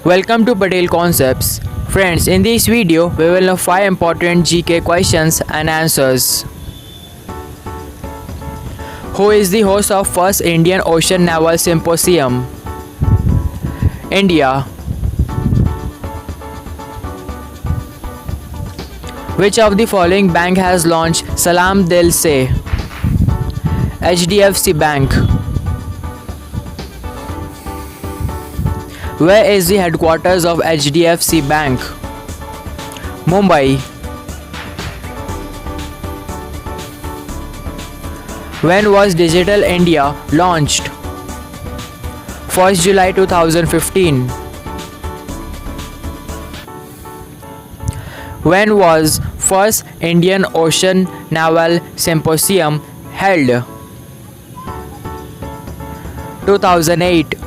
Welcome to Patel Concepts. Friends, in this video, we will know 5 important GK questions and answers. Who is the host of first Indian Ocean Naval Symposium? India. Which of the following bank has launched Salam Dil Se? HDFC Bank. Where is the headquarters of HDFC Bank? Mumbai. When was Digital India launched? 1st July 2015. When was first Indian Ocean Naval Symposium held? 2008.